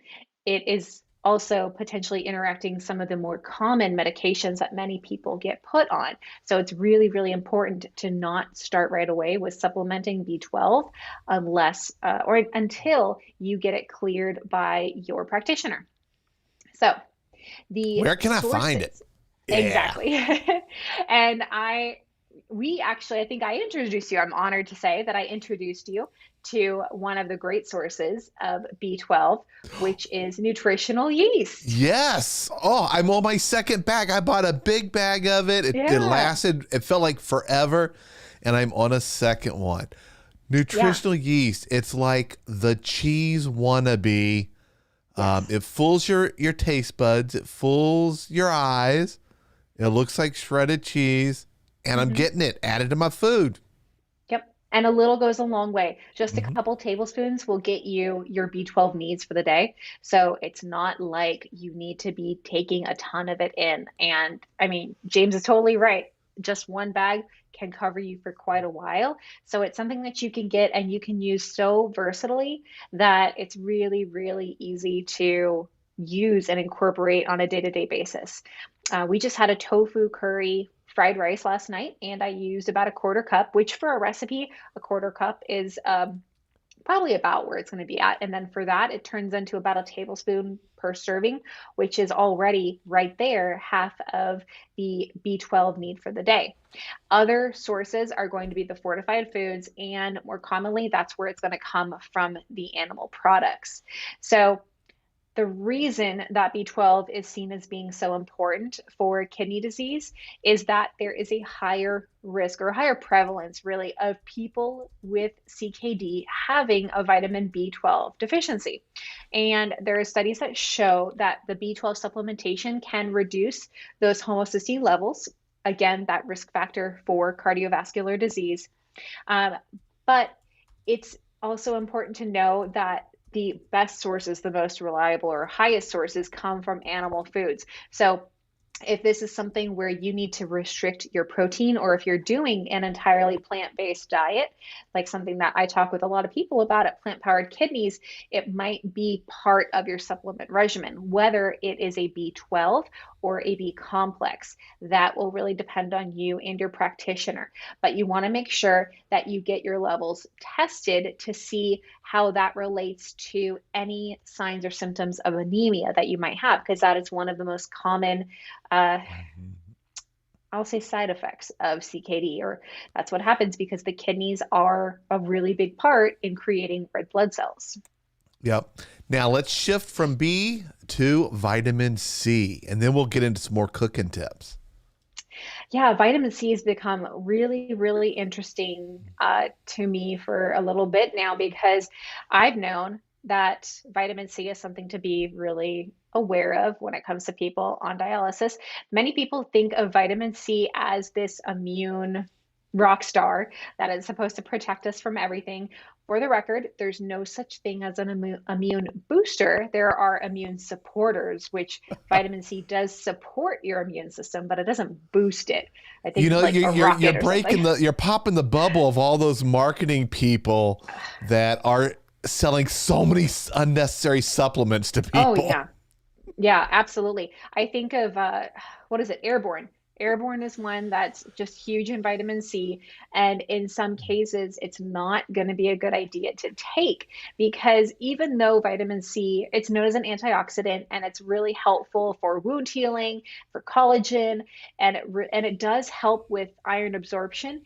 it is also potentially interacting some of the more common medications that many people get put on. So it's really, really important to not start right away with supplementing B12 unless or until you get it cleared by your practitioner. So where can I find it? Yeah. Exactly. And I think I introduced you. I'm honored to say that I introduced you to one of the great sources of B12, which is nutritional yeast. Yes. Oh, I'm on my second bag. I bought a big bag of it. It lasted, it felt like forever. And I'm on a second one. Nutritional yeast. It's like the cheese wannabe. Yes. It fools your taste buds. It fools your eyes. It looks like shredded cheese. And I'm getting it added to my food. Yep. And a little goes a long way. Just a couple tablespoons will get you your B12 needs for the day. So it's not like you need to be taking a ton of it in. And I mean, James is totally right. Just one bag can cover you for quite a while. So it's something that you can get and you can use so versatilely that it's really, really easy to use and incorporate on a day-to-day basis. We just had a tofu curry fried rice last night, and I used about a quarter cup, which for a recipe, a quarter cup is probably about where it's going to be at. And then for that, it turns into about a tablespoon per serving, which is already right there, half of the B12 need for the day. Other sources are going to be the fortified foods, and more commonly, that's where it's going to come from the animal products. So the reason that B12 is seen as being so important for kidney disease is that there is a higher risk or higher prevalence, really, of people with CKD having a vitamin B12 deficiency. And there are studies that show that the B12 supplementation can reduce those homocysteine levels, again, that risk factor for cardiovascular disease. Um, but it's also important to know that the best sources, the most reliable or highest sources come from animal foods. So if this is something where you need to restrict your protein, or if you're doing an entirely plant-based diet, like something that I talk with a lot of people about at Plant Powered Kidneys, it might be part of your supplement regimen, whether it is a B12 or a B complex. That will really depend on you and your practitioner. But you want to make sure that you get your levels tested to see how that relates to any signs or symptoms of anemia that you might have, because that is one of the most common uh, I'll say side effects of CKD, or that's what happens because the kidneys are a really big part in creating red blood cells. Yep. Now let's shift from B to vitamin C, and then we'll get into some more cooking tips. Yeah, vitamin C has become really, really interesting to me for a little bit now because I've known that vitamin C is something to be really aware of when it comes to people on dialysis. Many people think of vitamin C as this immune rock star that is supposed to protect us from everything. For the record, there's no such thing as an immune booster. There are immune supporters, which vitamin C does support your immune system, but it doesn't boost it. I think You it's know, like a you're rocket or breaking something. you're popping the bubble of all those marketing people that are selling so many unnecessary supplements to Oh, people. yeah. Yeah, absolutely. I think of what is it? Airborne. Airborne is one that's just huge in vitamin C. And in some cases, it's not going to be a good idea to take because even though vitamin C, it's known as an antioxidant and it's really helpful for wound healing, for collagen, and it does help with iron absorption.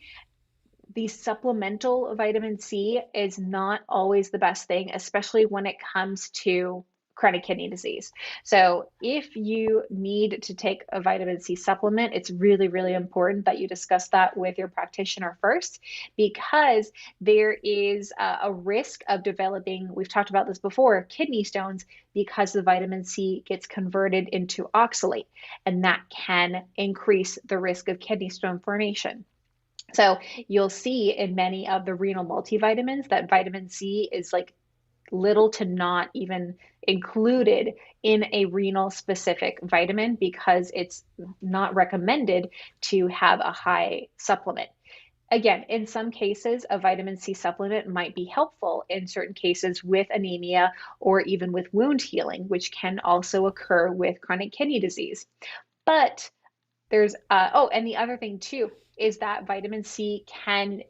The supplemental vitamin C is not always the best thing, especially when it comes to chronic kidney disease. So, if you need to take a vitamin C supplement, it's really, really important that you discuss that with your practitioner first because there is a risk of developing, we've talked about this before, kidney stones because the vitamin C gets converted into oxalate, and that can increase the risk of kidney stone formation. So you'll see in many of the renal multivitamins that vitamin C is like little to not even included in a renal specific vitamin because it's not recommended to have a high supplement. Again, in some cases, a vitamin C supplement might be helpful in certain cases with anemia or even with wound healing, which can also occur with chronic kidney disease. But there's oh, and the other thing too is that vitamin C can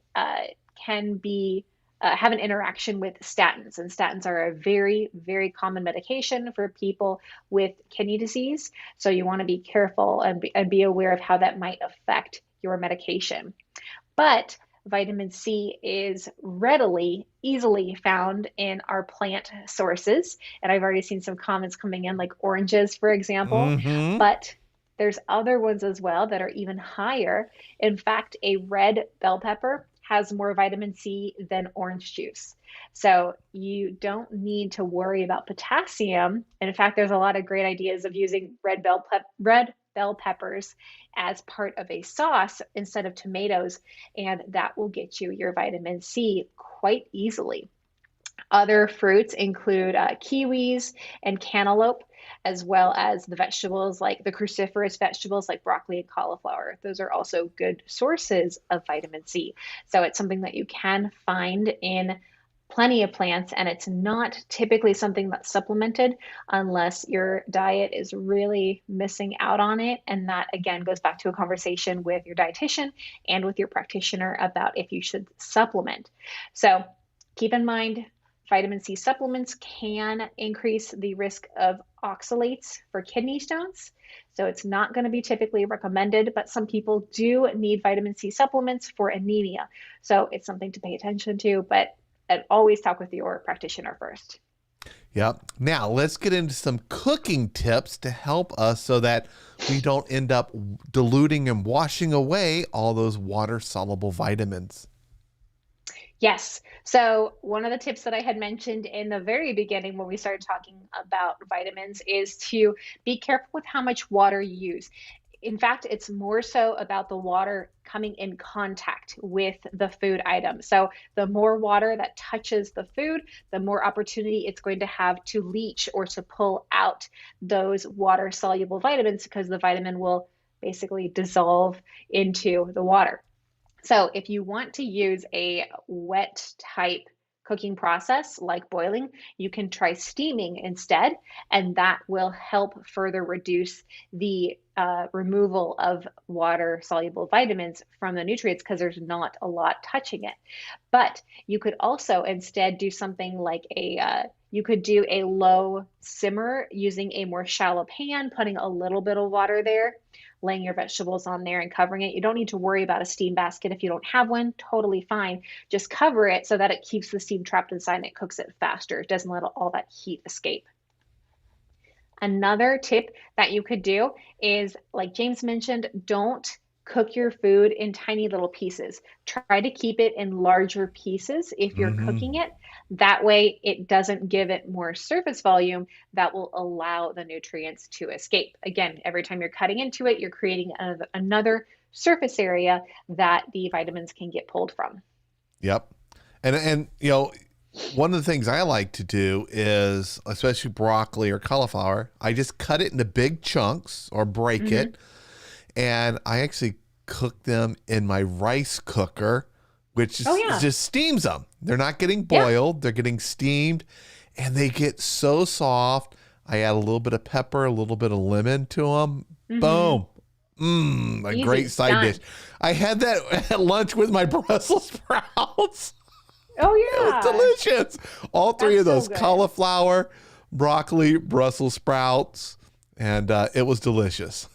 be have an interaction with statins, and statins are a very, very common medication for people with kidney disease. So you want to be careful and be aware of how that might affect your medication. But vitamin C is readily, easily found in our plant sources. And I've already seen some comments coming in, like oranges, for example. Mm-hmm. But there's other ones as well that are even higher. In fact, a red bell pepper has more vitamin C than orange juice. So you don't need to worry about potassium. And in fact, there's a lot of great ideas of using red bell peppers as part of a sauce instead of tomatoes, and that will get you your vitamin C quite easily. Other fruits include kiwis and cantaloupe, as well as the vegetables like the cruciferous vegetables like broccoli and cauliflower. Those are also good sources of vitamin C. So it's something that you can find in plenty of plants, and it's not typically something that's supplemented unless your diet is really missing out on it. And that again goes back to a conversation with your dietitian and with your practitioner about if you should supplement. So keep in mind, vitamin C supplements can increase the risk of oxalates for kidney stones. So it's not going to be typically recommended, but some people do need vitamin C supplements for anemia. So it's something to pay attention to, but always talk with your practitioner first. Yep. Now let's get into some cooking tips to help us so that we don't end up diluting and washing away all those water soluble vitamins. Yes. So one of the tips that I had mentioned in the very beginning when we started talking about vitamins is to be careful with how much water you use. in fact, it's more so about the water coming in contact with the food item. So the more water that touches the food, the more opportunity it's going to have to leach or to pull out those water soluble vitamins, because the vitamin will basically dissolve into the water. So if you want to use a wet type cooking process like boiling, you can try steaming instead, and that will help further reduce the removal of water soluble vitamins from the nutrients, because there's not a lot touching it. But you could also instead do something like you could do a low simmer using a more shallow pan, putting a little bit of water there, laying your vegetables on there and covering it. You don't need to worry about a steam basket if you don't have one, totally fine. Just cover it so that it keeps the steam trapped inside and it cooks it faster. It doesn't let all that heat escape. Another tip that you could do is, like James mentioned, don't cook your food in tiny little pieces. Try to keep it in larger pieces if you're cooking it. That way it doesn't give it more surface volume that will allow the nutrients to escape. Again, every time you're cutting into it, you're creating another surface area that the vitamins can get pulled from. Yep. And one of the things I like to do is, especially broccoli or cauliflower, I just cut it into big chunks or break it. And I actually cook them in my rice cooker, which just steams them. They're not getting boiled. They're getting steamed, and they get so soft. I add a little bit of pepper, a little bit of lemon to them. Boom. A great side dish. I had that at lunch with my Brussels sprouts. Oh, yeah. It was delicious. All three of those, cauliflower, broccoli, Brussels sprouts, and it was delicious.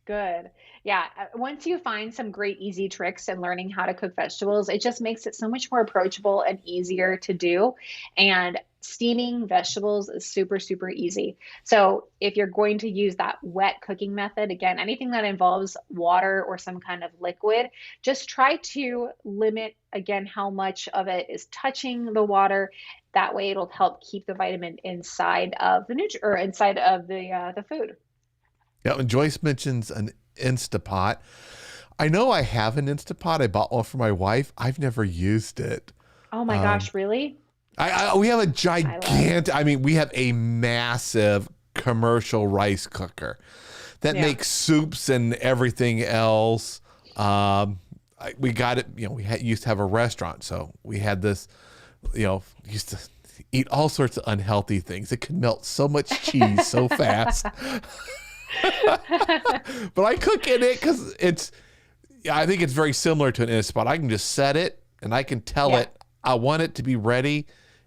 Good. Yeah. Once you find some great easy tricks in learning how to cook vegetables, it just makes it so much more approachable and easier to do. And steaming vegetables is super, super easy. So if you're going to use that wet cooking method, again, anything that involves water or some kind of liquid, just try to limit, again, how much of it is touching the water. That way it'll help keep the vitamin inside of the inside of the food. Yeah, and Joyce mentions an Instapot. I know I have an Instapot. I bought one for my wife. I've never used it. Oh my gosh, really? We have a gigantic, we have a massive commercial rice cooker that makes soups and everything else. We got it, we used to have a restaurant. So we had this, used to eat all sorts of unhealthy things. It could melt so much cheese so fast. But I cook in it because I think it's very similar to an Instapot. I can just set it and I can tell it I want it to be ready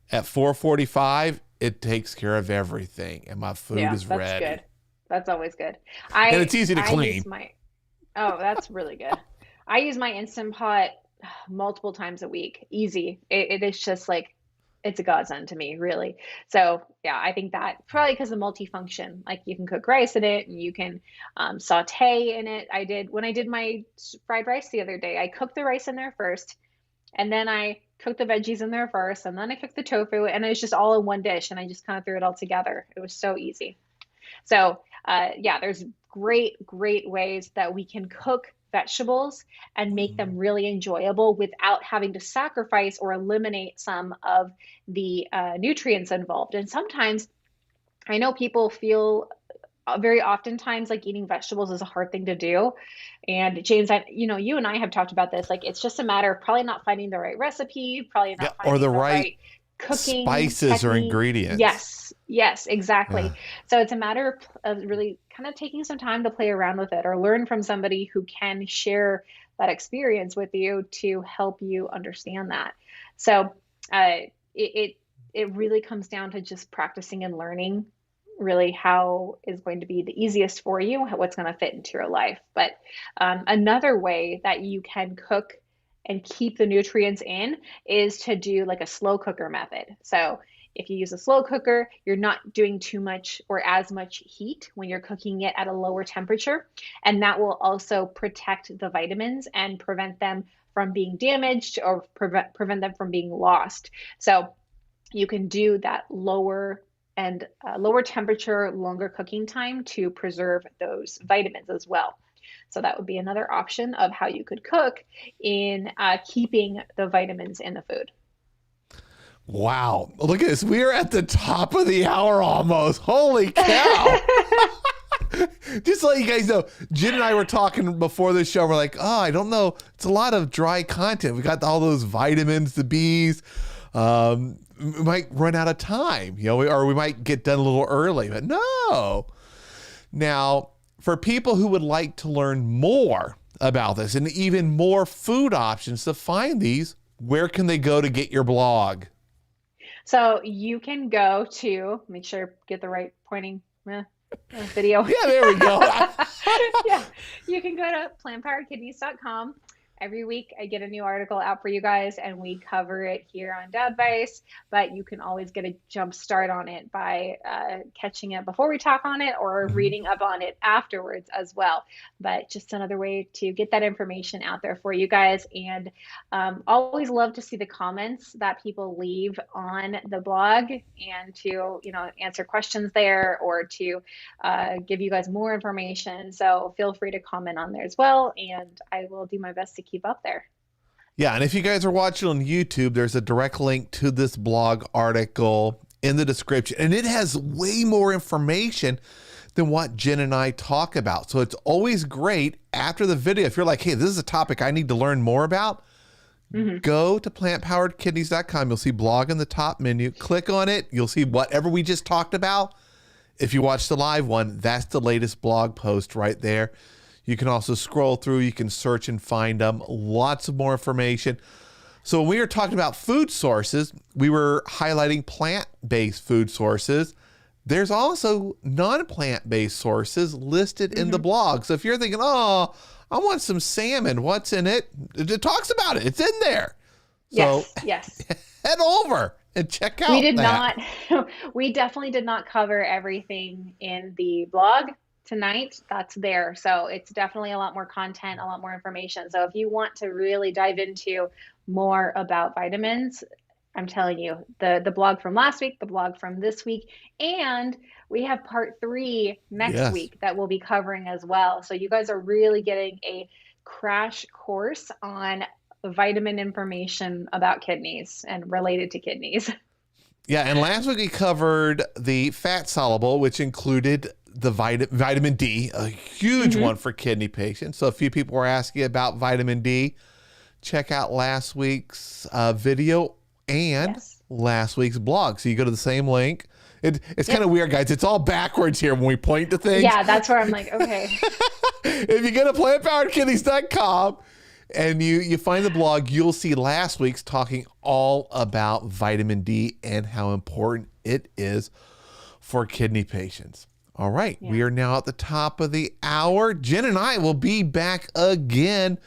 at 4:45. It takes care of everything, and my food is ready. That's good. That's always good. And it's easy to clean. That's really good. I use my Instant Pot multiple times a week. Easy. It is just like, it's a godsend to me, really. So yeah, I think that probably because of multifunction, like you can cook rice in it and you can saute in it. When I did my fried rice the other day, I cooked the rice in there first, and then I cooked the veggies in there first, and then I cooked the tofu, and it was just all in one dish, and I just kind of threw it all together. It was so easy. So there's great ways that we can cook vegetables and make them really enjoyable without having to sacrifice or eliminate some of the nutrients involved. And sometimes I know people feel very oftentimes like eating vegetables is a hard thing to do. And James, you and I have talked about this. Like, it's just a matter of probably not finding the right recipe, probably not finding the right cooking spices technique or ingredients. Yes, exactly. So it's a matter of really kind of taking some time to play around with it or learn from somebody who can share that experience with you to help you understand that. So it really comes down to just practicing and learning really how is going to be the easiest for you, what's going to fit into your life. But another way that you can cook and keep the nutrients in is to do like a slow cooker method. So if you use a slow cooker, you're not doing too much or as much heat when you're cooking it at a lower temperature. And that will also protect the vitamins and prevent them from being damaged or prevent them from being lost. So you can do that lower temperature, longer cooking time to preserve those vitamins as well. So that would be another option of how you could cook in keeping the vitamins in the food. Wow. Look at this. We are at the top of the hour almost. Holy cow. Just to let you guys know, Jen and I were talking before the show. We're like, oh, I don't know. It's a lot of dry content. We got all those vitamins, the Bs. We might run out of time, or we might get done a little early, but no. Now, for people who would like to learn more about this and even more food options to find these, where can they go to get your blog? So you can go to, make sure get the right pointing video. Yeah, there we go. Yeah, you can go to plantpoweredkidneys.com. Every week I get a new article out for you guys and we cover it here on Dadvice, but you can always get a jump start on it by catching it before we talk on it or reading up on it afterwards as well. But just another way to get that information out there for you guys. And always love to see the comments that people leave on the blog and to, answer questions there or to give you guys more information. So feel free to comment on there as well. And I will do my best to keep up there. Yeah, and if you guys are watching on YouTube, there's a direct link to this blog article in the description, and it has way more information than what Jen and I talk about. So it's always great after the video, if you're like, hey, this is a topic I need to learn more about, go to plantpoweredkidneys.com. You'll see blog in the top menu. Click on it. You'll see whatever we just talked about. If you watch the live one, that's the latest blog post right there. You can also scroll through, you can search and find them. Lots of more information. So when we were talking about food sources, we were highlighting plant-based food sources. There's also non-plant-based sources listed in the blog. So if you're thinking, oh, I want some salmon, what's in it? It talks about it. It's in there. So Yes. head over and check out we definitely did not cover everything in the blog tonight. That's there. So it's definitely a lot more content, a lot more information. So if you want to really dive into more about vitamins, I'm telling you, the blog from last week, the blog from this week, and we have part 3 next week that we'll be covering as well. So you guys are really getting a crash course on vitamin information about kidneys and related to kidneys. Yeah, and last week we covered the fat-soluble, which included the vitamin D, a huge one for kidney patients. So a few people were asking about vitamin D. Check out last week's video and last week's blog. So you go to the same link. It's kind of weird, guys. It's all backwards here when we point to things. Yeah, that's where I'm like, okay. If you go to plantpoweredkidneys.com and you find the blog, you'll see last week's talking all about vitamin D and how important it is for kidney patients. All right, we are now at the top of the hour. Jen and I will be back again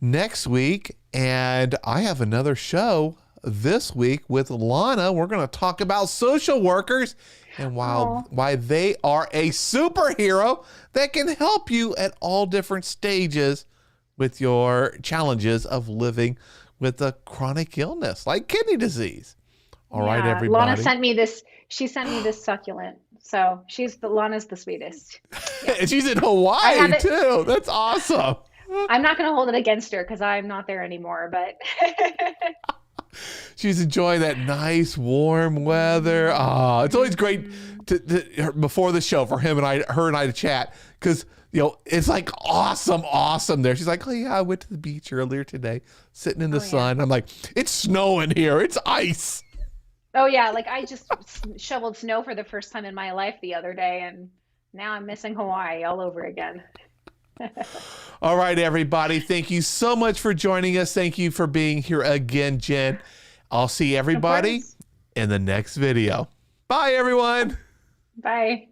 next week, and I have another show this week with Lana. We're going to talk about social workers and why they are a superhero that can help you at all different stages with your challenges of living with a chronic illness like kidney disease. All right, everybody. Lana sent me this. She sent me this succulent. So Lana's the sweetest. Yeah. And she's in Hawaii too. That's awesome. I'm not going to hold it against her because I'm not there anymore, but she's enjoying that nice warm weather. Oh, it's always great to before the show for her and I to chat because it's like awesome there. She's like, oh yeah, I went to the beach earlier today, sitting in the sun. I'm like, it's snowing here. It's ice. Oh yeah, like I just shoveled snow for the first time in my life the other day, and now I'm missing Hawaii all over again. All right, everybody. Thank you so much for joining us. Thank you for being here again, Jen. I'll see everybody in the next video. Bye, everyone. Bye.